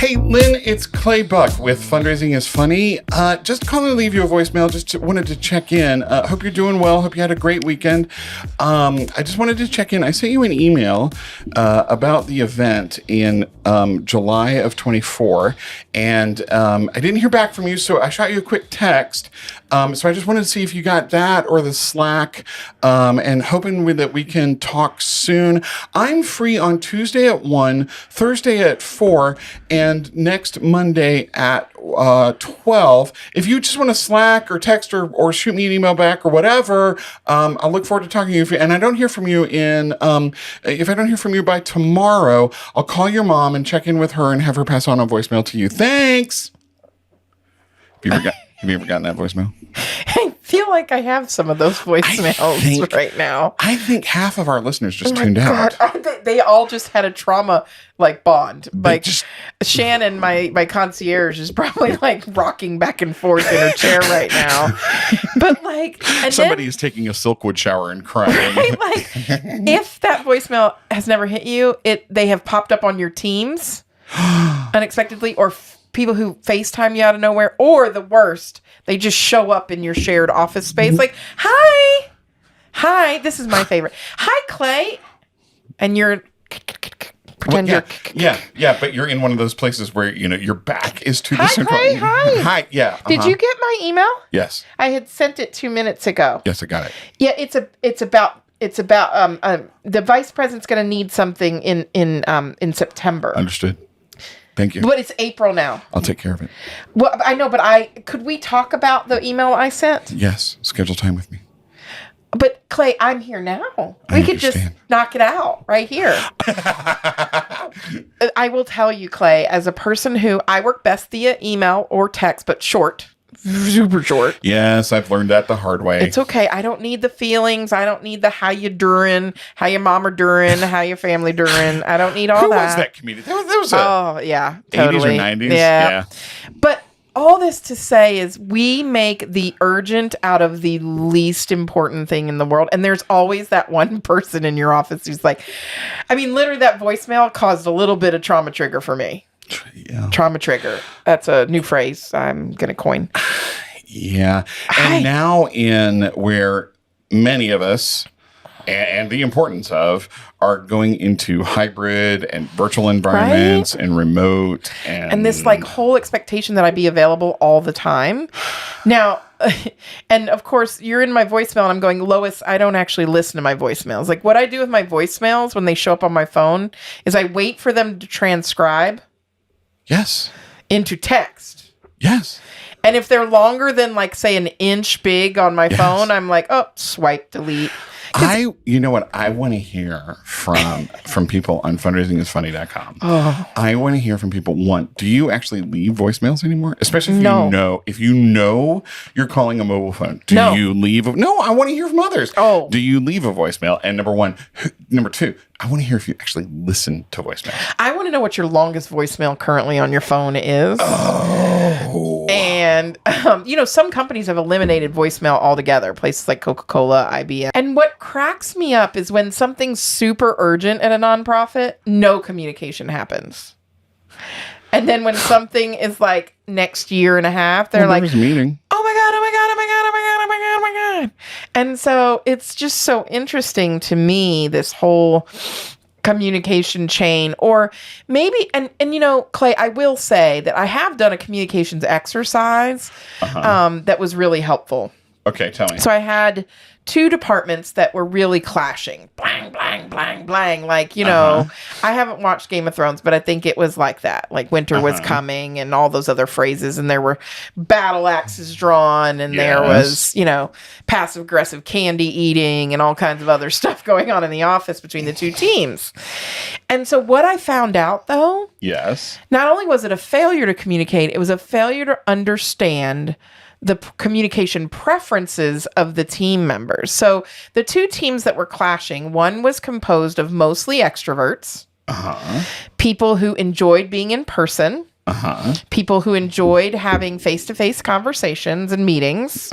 Hey, Lynn, it's Clay Buck with Fundraising is Funny. Just calling to leave you a voicemail. Just wanted to check in. Hope you're doing well. Hope you had a great weekend. I just wanted to check in. I sent you an email about the event in July of 24, and I didn't hear back from you, so I shot you a quick text. So I just wanted to see if you got that or the Slack, and hoping that we can talk soon. I'm free on Tuesday at 1, Thursday at 4, and next Monday at 12. If you just want to Slack or text or shoot me an email back or whatever, I'll look forward to talking to you. And I don't hear from you if I don't hear from you by tomorrow, I'll call your mom and check in with her and have her pass on a voicemail to you. Thanks. Have you ever gotten that voicemail? I feel like I have some of those voicemails right now. I think half of our listeners just tuned out. They all just had a trauma bond. Shannon, my concierge, is probably rocking back and forth in her chair right now. But and somebody is taking a Silkwood shower and crying. Right? If that voicemail has never hit you, they have popped up on your Teams unexpectedly, or people who FaceTime you out of nowhere, or the worst, they just show up in your shared office space hi, this is my favorite. Hi, Clay. And you're pretend you're but you're in one of those places where your back is to the Hi, central. Clay, hi. Yeah. Did you get my email? Yes. I had sent it 2 minutes ago. Yes, I got it. Yeah, it's about the vice president's going to need something in September. Understood. Thank you. But it's April now. I'll take care of it. Well, I know, but could we talk about the email I sent? Yes. Schedule time with me. But Clay, I'm here now. We could just knock it out right here. I will tell you, Clay, as a person who I work best via email or text, but short. Super short. Yes, I've learned that the hard way. It's okay. I don't need the feelings. I don't need the how you doing, how your mama doing, how your family doing. I don't need all Who that. Who was that comedian? That was totally. 80s or 90s? Yeah. But all this to say is we make the urgent out of the least important thing in the world. And there's always that one person in your office who's literally that voicemail caused a little bit of trauma trigger for me. Yeah. Trauma trigger. That's a new phrase I'm going to coin. Yeah. And now in where many of us and the importance of are going into hybrid and virtual environments and remote and this whole expectation that I be available all the time. Now, and of course you're in my voicemail and I'm going, Lois, I don't actually listen to my voicemails. What I do with my voicemails when they show up on my phone is I wait for them to transcribe. Yes. Into text. Yes. And if they're longer than say an inch big on my phone, I'm swipe delete. You know what I want to hear from people on fundraisingisfunny.com. Oh. I want to hear from people. One, do you actually leave voicemails anymore? Especially if you know you're calling a mobile phone. Do you leave No, I want to hear from others. Oh. Do you leave a voicemail? And number two, I want to hear if you actually listen to voicemails. I want to know what your longest voicemail currently on your phone is. Oh. And, some companies have eliminated voicemail altogether. Places like Coca-Cola, IBM. And what cracks me up is when something's super urgent at a nonprofit, no communication happens. And then when something is next year and a half, they're there's a meeting. Oh my God, oh my God, oh my God, oh my God, oh my God, oh my God. And so it's just so interesting to me, this whole communication chain, or maybe, and Clay, I will say that I have done a communications exercise that was really helpful. Okay, tell me. So I had two departments that were really clashing. Blang, blang, blang, blang. I haven't watched Game of Thrones, but I think it was like that. Winter was coming and all those other phrases. And there were battle axes drawn and there was, passive aggressive candy eating and all kinds of other stuff going on in the office between the two teams. And so what I found out, though, not only was it a failure to communicate, it was a failure to understand the communication preferences of the team members. So the two teams that were clashing, one was composed of mostly extroverts, people who enjoyed being in person, people who enjoyed having face-to-face conversations and meetings,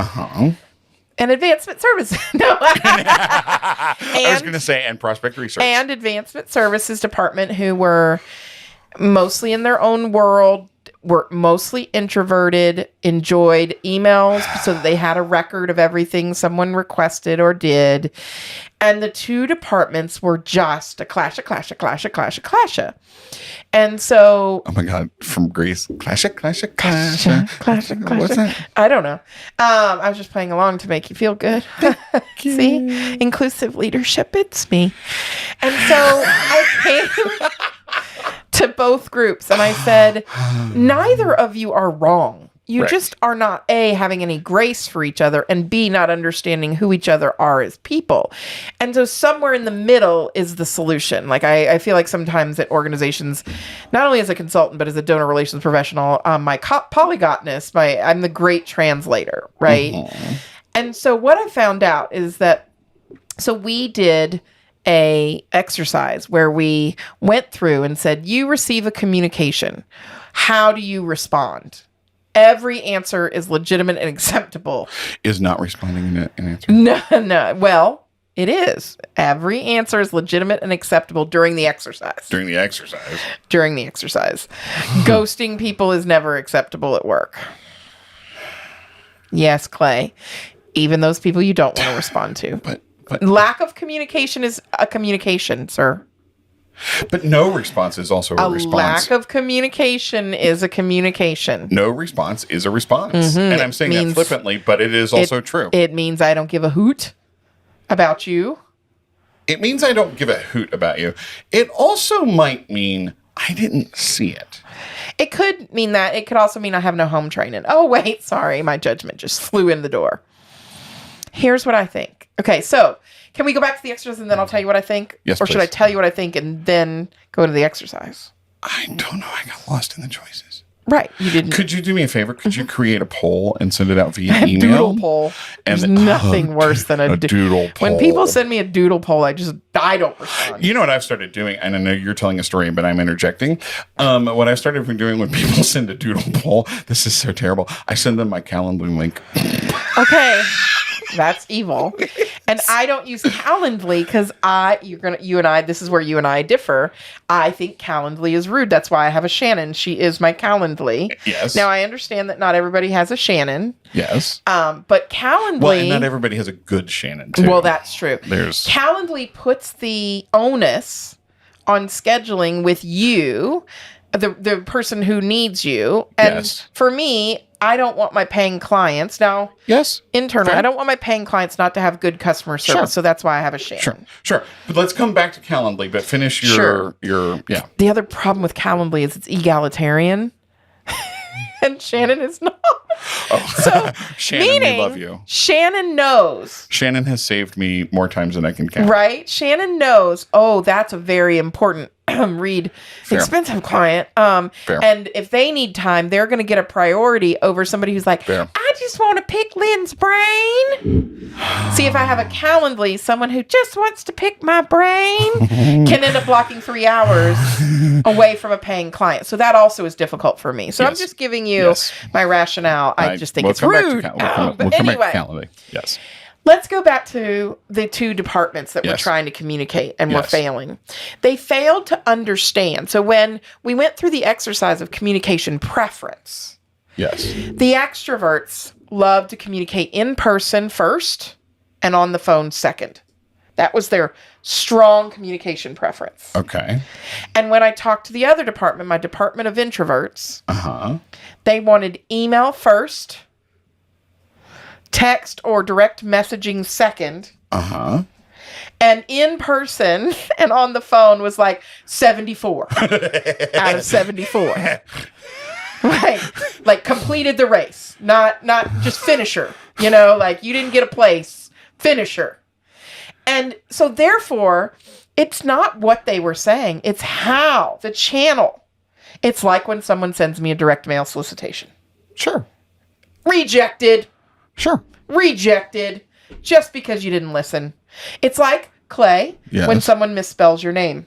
and advancement services. I was going to say, and prospect research. And advancement services department who were mostly in their own world, were mostly introverted, enjoyed emails so that they had a record of everything someone requested or did. And the two departments were just a clash. And so... Oh my God, from Greece. Clash. What's that? I don't know. I was just playing along to make you feel good. See? Inclusive leadership, it's me. And so I came to both groups and I said, neither of you are wrong. You just are not, A, having any grace for each other, and B, not understanding who each other are as people. And so somewhere in the middle is the solution. Like I feel like sometimes at organizations, not only as a consultant, but as a donor relations professional, my polygotness, I'm the great translator, right? Mm-hmm. And so what I found out is that, so we did a exercise where we went through and said, you receive a communication. How do you respond? Every answer is legitimate and acceptable. Is not responding an answer? No. Well, it is. Every answer is legitimate and acceptable during the exercise. During the exercise. Ghosting people is never acceptable at work. Yes, Clay. Even those people you don't want to respond to. But lack of communication is a communication, sir. But no response is also a response. Lack of communication is a communication. No response is a response. Mm-hmm. And I'm saying that flippantly, but it is also true. It means I don't give a hoot about you. It means I don't give a hoot about you. It also might mean I didn't see it. It could mean that. It could also mean I have no home training. Oh, wait, sorry. My judgment just flew in the door. Here's what I think. Okay, so... Can we go back to the exercise and then I'll tell you what I think? Yes, Or should I tell you what I think and then go to the exercise? I don't know. I got lost in the choices. Right. You didn't. Could you do me a favor? Could you create a poll and send it out via email? Doodle poll. There's nothing worse than a doodle poll. When people send me a doodle poll, I don't respond. You know what I've started doing? And I know you're telling a story, but I'm interjecting. What I've started doing when people send a doodle poll, this is so terrible. I send them my Calendly link. Okay. That's evil. And I don't use Calendly because this is where you and I differ. I think Calendly is rude. That's why I have a Shannon. She is my Calendly. Yes. Now I understand that not everybody has a Shannon. Yes. But Calendly. Well, and not everybody has a good Shannon too. Well, that's true. Calendly puts the onus on scheduling with you, the person who needs you. And for me, I don't want my paying clients now. Yes. Internally, I don't want my paying clients not to have good customer service. Sure. So that's why I have a Shannon. Sure. But let's come back to Calendly, but finish your. The other problem with Calendly is it's egalitarian. And Shannon is not. Oh. So, Shannon, we love you. Shannon knows. Shannon has saved me more times than I can count. Right? Shannon knows, that's a very important read. Fair. Expensive client. And if they need time, they're going to get a priority over somebody who's like, Fair. I just want to pick Lynn's brain. See, if I have a Calendly, someone who just wants to pick my brain can end up blocking 3 hours away from a paying client. So that also is difficult for me. So I'm just giving you my rationale. I just think it's rude. We'll come back to Calendly. Yes. Let's go back to the two departments that were trying to communicate and were failing. They failed to understand. So when we went through the exercise of communication preference, the extroverts love to communicate in person first and on the phone second. That was their strong communication preference. Okay. And when I talked to the other department, my department of introverts, they wanted email first, text or direct messaging second. And in person and on the phone was like 74 out of 74. Right. Like completed the race, not just finisher. Like you didn't get a place, finisher. And so therefore, it's not what they were saying. It's how, the channel. It's like when someone sends me a direct mail solicitation. Sure. Rejected. Sure. Rejected. Just because you didn't listen. It's like, Clay, when someone misspells your name.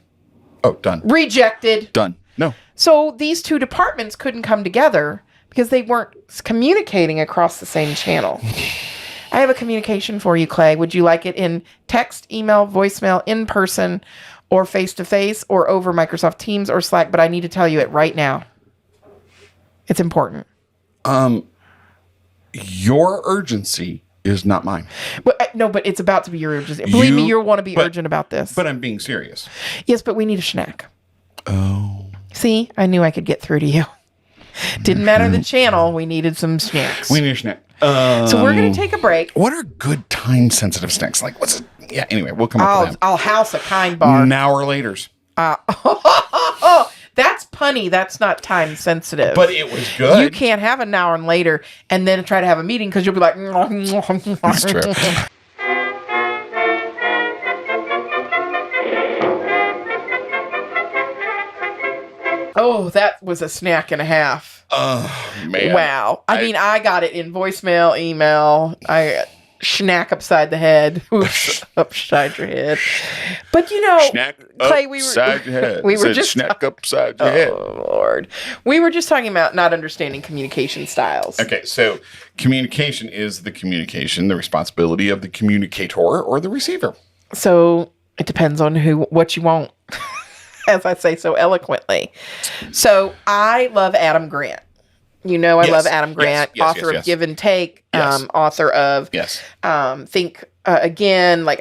Oh, done. Rejected. Done. No. So these two departments couldn't come together because they weren't communicating across the same channel. I have a communication for you, Clay. Would you like it in text, email, voicemail, in person, or face-to-face or over Microsoft Teams or Slack, but I need to tell you it right now. It's important. Your urgency is not mine. But no, but it's about to be your urgency. Believe me, you'll want to be urgent about this. But I'm being serious. Yes, but we need a snack. Oh. See, I knew I could get through to you. Didn't matter the channel. We needed some snacks. We need a snack. So we're going to take a break. What are good time-sensitive snacks? Like, what's it? Yeah, anyway, we'll come up with that. I'll house a kind bar. Now or laters. That's punny. That's not time sensitive. But it was good. You can't have an hour and later and then try to have a meeting because you'll be like... That's true. Oh, that was a snack and a half. Oh, man. Wow. I mean, I got it in voicemail, email. I schnack upside the head. Oops, upside your head. But Schnack Clay, upside your head. We were just schnack upside your head. Oh, Lord. We were just talking about not understanding communication styles. Okay, so communication is the responsibility of the communicator or the receiver. So it depends on what you want, as I say so eloquently. So I love Adam Grant. I love Adam Grant, author of Give and Take, author of Think Again. Like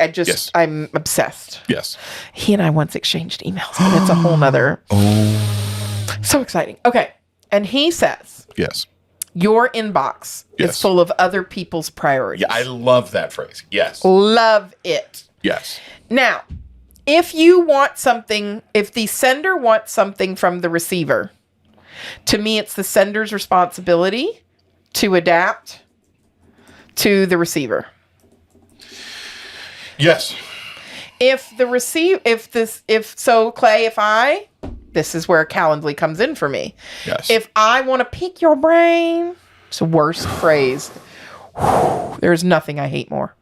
I'm obsessed. Yes. He and I once exchanged emails, and it's a whole nother. So exciting. Okay. And he says, yes, your inbox is full of other people's priorities. Yeah, I love that phrase. Yes. Love it. Yes. Now, if the sender wants something from the receiver, to me, it's the sender's responsibility to adapt to the receiver. Yes. Clay, this is where Calendly comes in for me. Yes. If I want to pick your brain, it's the worst phrase. There's nothing I hate more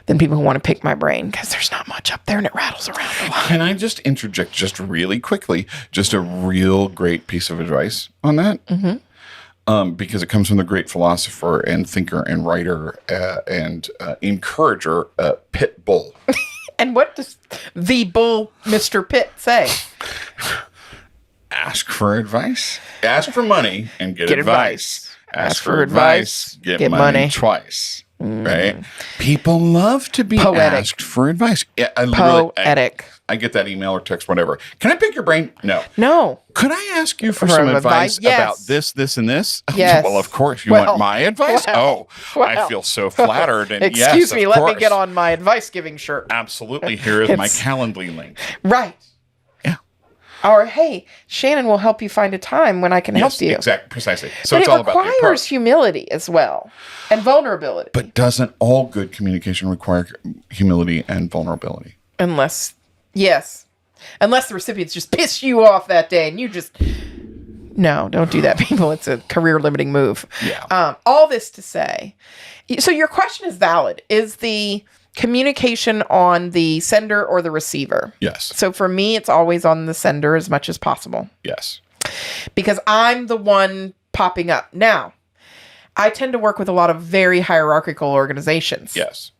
than people who want to pick my brain, because there's not much up there and it rattles around a lot. Can I just interject just really quickly, just a real great piece of advice on that? Mm-hmm. Because it comes from the great philosopher and thinker and writer and encourager, Pit Bull. And what does the bull, Mr. Pitt, say? Ask for advice. Ask for money and get advice. Ask for advice, get money twice. Right? People love to be asked for advice. Yeah, Poetic. I get that email or text, whatever. Can I pick your brain? No. Could I ask you for some advice about this, and this? Yes. Well, of course. You want my advice? I feel so flattered. And excuse me, let me get on my advice giving shirt. Absolutely. Here is my Calendly link. Right. Yeah. Or, hey, Shannon will help you find a time when I can help you. Exactly. Precisely. So but it's all about the approach. It requires humility as well, and vulnerability. But doesn't all good communication require humility and vulnerability? Unless the recipients just piss you off that day and you just... No, don't do that, people. It's a career-limiting move. Yeah. All this to say... So your question is valid. Is the communication on the sender or the receiver? Yes. So for me, it's always on the sender as much as possible. Yes. Because I'm the one popping up. Now, I tend to work with a lot of very hierarchical organizations. Yes.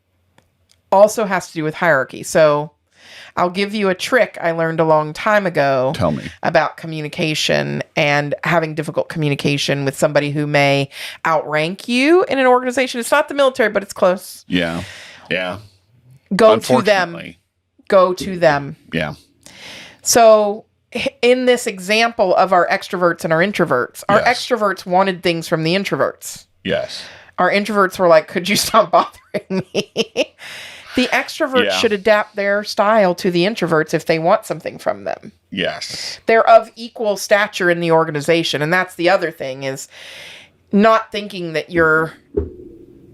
Also has to do with hierarchy. So I'll give you a trick I learned a long time ago. Tell me. About communication and having difficult communication with somebody who may outrank you in an organization. It's not the military, but it's close. Yeah. Yeah. Go to them. Go to them. Yeah. So in this example of our extroverts and our introverts, our extroverts wanted things from the introverts. Yes. Our introverts were like, could you stop bothering me? The extroverts should adapt their style to the introverts if they want something from them. Yes. They're of equal stature in the organization. And that's the other thing, is not thinking that you're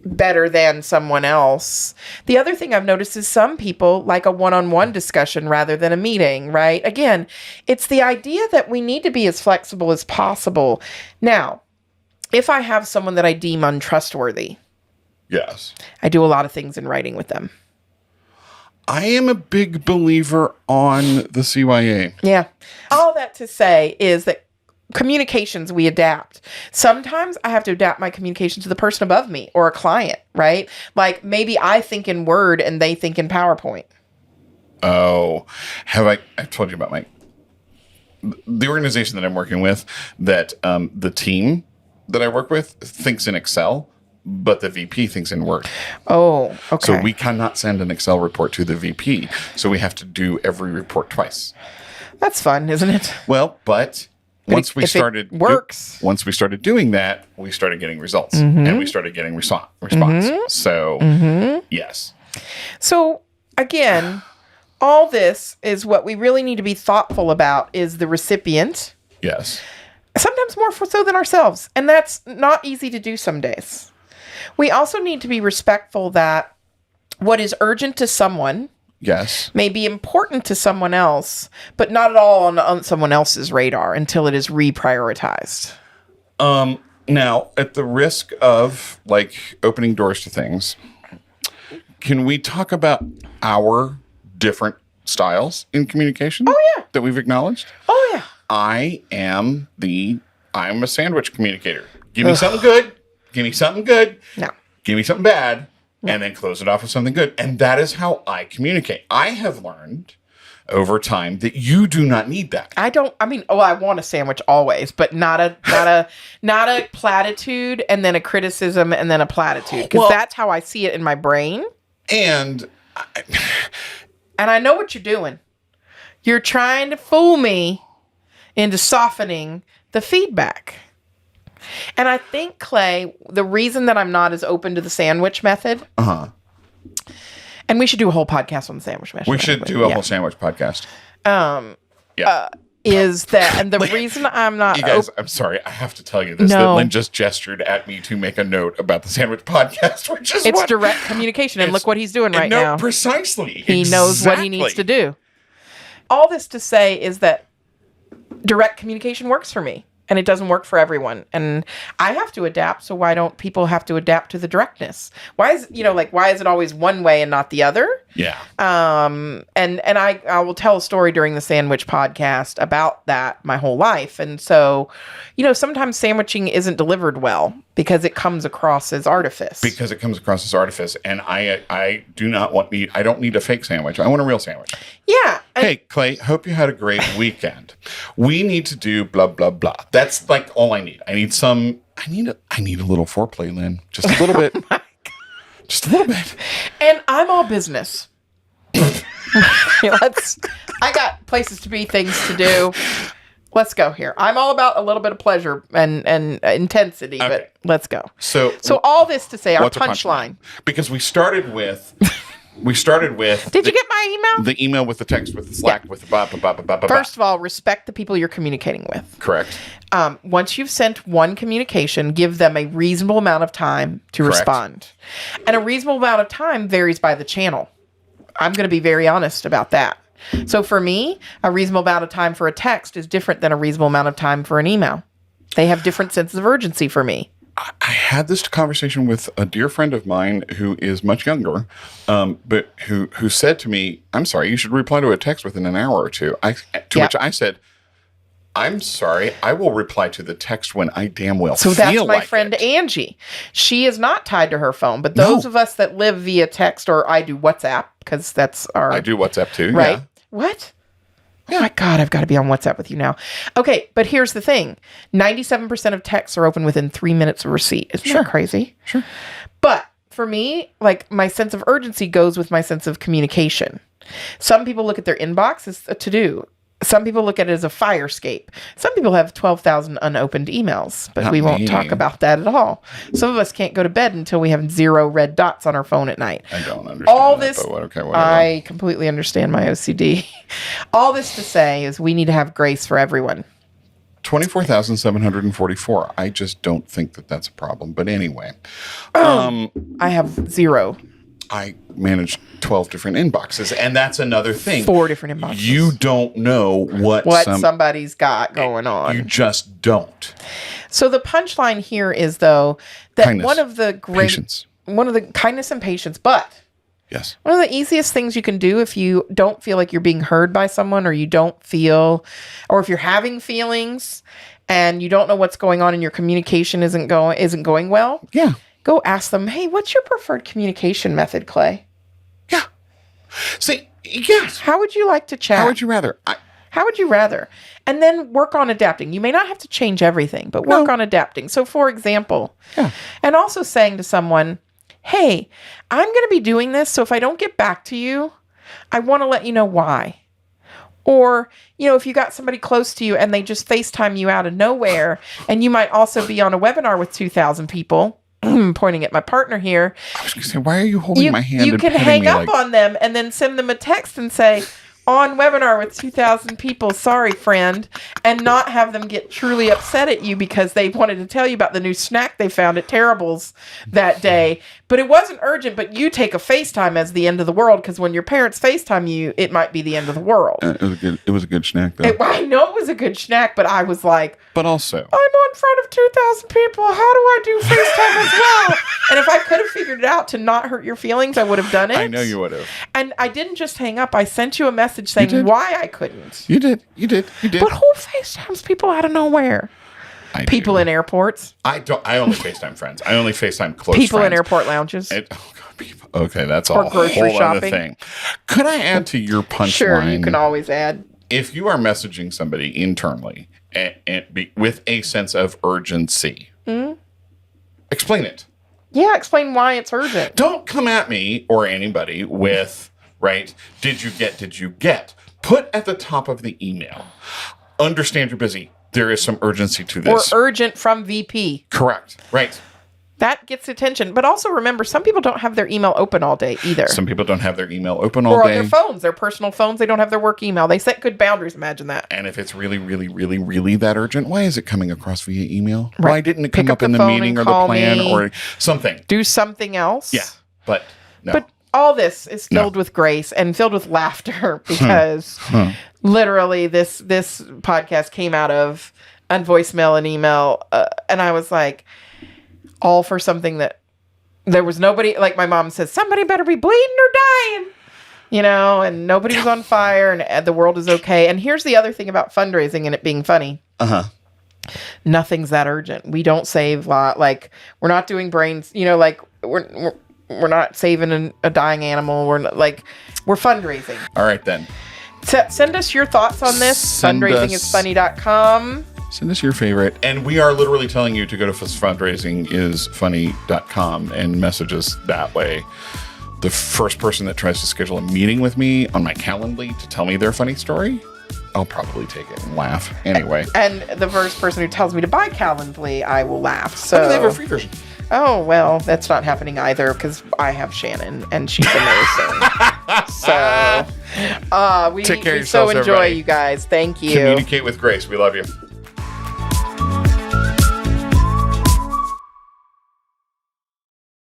better than someone else. The other thing I've noticed is some people like a one-on-one discussion rather than a meeting, right? Again, it's the idea that we need to be as flexible as possible. Now, if I have someone that I deem untrustworthy, yes, I do a lot of things in writing with them. I am a big believer on the CYA. Yeah. All that to say is that communications, we adapt. Sometimes I have to adapt my communication to the person above me or a client, right? Like maybe I think in Word and they think in PowerPoint. Oh, I've told you about the organization that I'm working with, that the team that I work with thinks in Excel, but the VP thinks in Word. Oh, okay. So we cannot send an Excel report to the VP. So we have to do every report twice. That's fun, isn't it? Well, but once we started doing that, we started getting results, and we started getting response. So yes. So again, all this is what we really need to be thoughtful about is the recipient. Yes. Sometimes more so than ourselves. And that's not easy to do some days. We also need to be respectful that what is urgent to someone may be important to someone else, but not at all on someone else's radar until it is reprioritized. Now, at the risk of opening doors to things, can we talk about our different styles in communication? Oh, yeah. That we've acknowledged? Oh, yeah. I'm a sandwich communicator. Give me something good. Give me something good. No. Give me something bad. And then close it off with something good. And that is how I communicate. I have learned over time that you do not need that. I want a sandwich always, but not a platitude and then a criticism and then a platitude. Because that's how I see it in my brain. And I know what you're doing. You're trying to fool me into softening the feedback. And I think, Clay, the reason that I'm not as open to the sandwich method, and we should do a whole podcast on the sandwich method. We should do a whole sandwich podcast. Is that, and the reason I'm not... You guys, I'm sorry, I have to tell you this, that Lynn just gestured at me to make a note about the sandwich podcast, which is direct communication, and look what he's doing right now. Precisely. He knows what he needs to do. All this to say is that direct communication works for me. And it doesn't work for everyone. And I have to adapt. So why don't people have to adapt to the directness? Why is it always one way and not the other? Yeah. And I will tell a story during the sandwich podcast about that my whole life. And so, sometimes sandwiching isn't delivered well because it comes across as artifice. And I don't need a fake sandwich. I want a real sandwich. Yeah. Hey, Clay, hope you had a great weekend. We need to do blah, blah, blah. That's all I need. I need a little foreplay, Lynn. Just a little bit. Just a little bit. And I'm all business. I got places to be, things to do. Let's go here. I'm all about a little bit of pleasure and intensity, but let's go. So all this to say, our punchline. Because we started with... Did you get my email? The email with the text, with the Slack, with the blah. First of all, respect the people you're communicating with. Correct. Once you've sent one communication, give them a reasonable amount of time to respond. And a reasonable amount of time varies by the channel. I'm going to be very honest about that. So for me, a reasonable amount of time for a text is different than a reasonable amount of time for an email. They have different senses of urgency for me. I had this conversation with a dear friend of mine who is much younger, but who said to me, "I'm sorry, you should reply to a text within an hour or two." Which I said, "I'm sorry, I will reply to the text when I damn well feel like it." So that's my friend Angie. She is not tied to her phone, but those of us that live via text, or I do WhatsApp because that's I do WhatsApp too, right? Yeah. What? Oh my God, I've got to be on WhatsApp with you now. Okay, but here's the thing. 97% of texts are open within 3 minutes of receipt. Isn't that crazy? Sure. But for me, my sense of urgency goes with my sense of communication. Some people look at their inbox as a to-do. Some people look at it as a fire escape. Some people have 12,000 unopened emails, but we won't talk about that at all. Some of us can't go to bed until we have 0 red dots on our phone at night. I don't understand all that, this. But whatever. I completely understand my OCD. All this to say is we need to have grace for everyone. 24,744. I just don't think that that's a problem. But anyway. I have 0. I manage 12 different inboxes, and that's another thing. 4 different inboxes. You don't know what somebody's got going on. You just don't. So the punchline here is, though, that kindness, one of the kindness and patience, but yes, one of the easiest things you can do if you don't feel like you're being heard by someone, or you don't feel, or if you're having feelings and you don't know what's going on and your communication isn't going well. Yeah. Go ask them, hey, what's your preferred communication method, Clay? Yeah. See, yes. How would you like to chat? How would you rather? How would you rather? And then work on adapting. You may not have to change everything, but work on adapting. So, for example, and also saying to someone, hey, I'm going to be doing this, so if I don't get back to you, I want to let you know why. Or, if you got somebody close to you and they just FaceTime you out of nowhere, and you might also be on a webinar with 2,000 people, pointing at my partner here. I was going to say, why are you holding my hand? You can hang up on them and then send them a text and say, on webinar with 2,000 people, sorry, friend, and not have them get truly upset at you because they wanted to tell you about the new snack they found at Terrible's that day. But it wasn't urgent, but you take a FaceTime as the end of the world, because when your parents FaceTime you, it might be the end of the world. It was a good snack, though. I know it was a good snack, but I was like... But also... I'm on front of 2,000 people. How do I do FaceTime as well? And if I could have figured it out to not hurt your feelings, I would have done it. I know you would have. And I didn't just hang up. I sent you a message saying why I couldn't. You did. But who FaceTimes people out of nowhere? People in airports. I only FaceTime friends. I only FaceTime close people friends. In airport lounges. People. Okay, that's a grocery whole shopping. other thing. Could I add to your punchline? Sure, you can always add. If you are messaging somebody internally with a sense of urgency, explain it. Yeah, explain why it's urgent. Don't come at me or anybody with, did you get? Put at the top of the email, understand you're busy. There is some urgency to this. Or urgent from VP. Correct. Right. That gets attention. But also remember, some people don't have their email open all day either. Some people don't have their email open all day. Or on their phones, their personal phones. They don't have their work email. They set good boundaries. Imagine that. And if it's really, really, really, really that urgent, why is it coming across via email? Right. Why didn't it come up in the meeting or the plan or something? Do something else. Yeah. But no. But all this is filled with grace and filled with laughter because literally this podcast came out of a voicemail and email. And I was like, all for something that there was nobody, like my mom says, somebody better be bleeding or dying, and nobody was on fire and the world is okay. And here's the other thing about fundraising and it being funny. Nothing's that urgent. We don't save we're not doing brains, we're not saving a dying animal. We're fundraising. All right, then. Send us your thoughts on this. Fundraisingisfunny.com. Send us your favorite. And we are literally telling you to go to fundraisingisfunny.com and message us that way. The first person that tries to schedule a meeting with me on my Calendly to tell me their funny story, I'll probably take it and laugh anyway. And the first person who tells me to buy Calendly, I will laugh. So they have a free version. Oh, well, that's not happening either because I have Shannon and she's amazing. So we Take care of so yourselves, enjoy everybody. you guys. Thank you. Communicate with grace. We love you.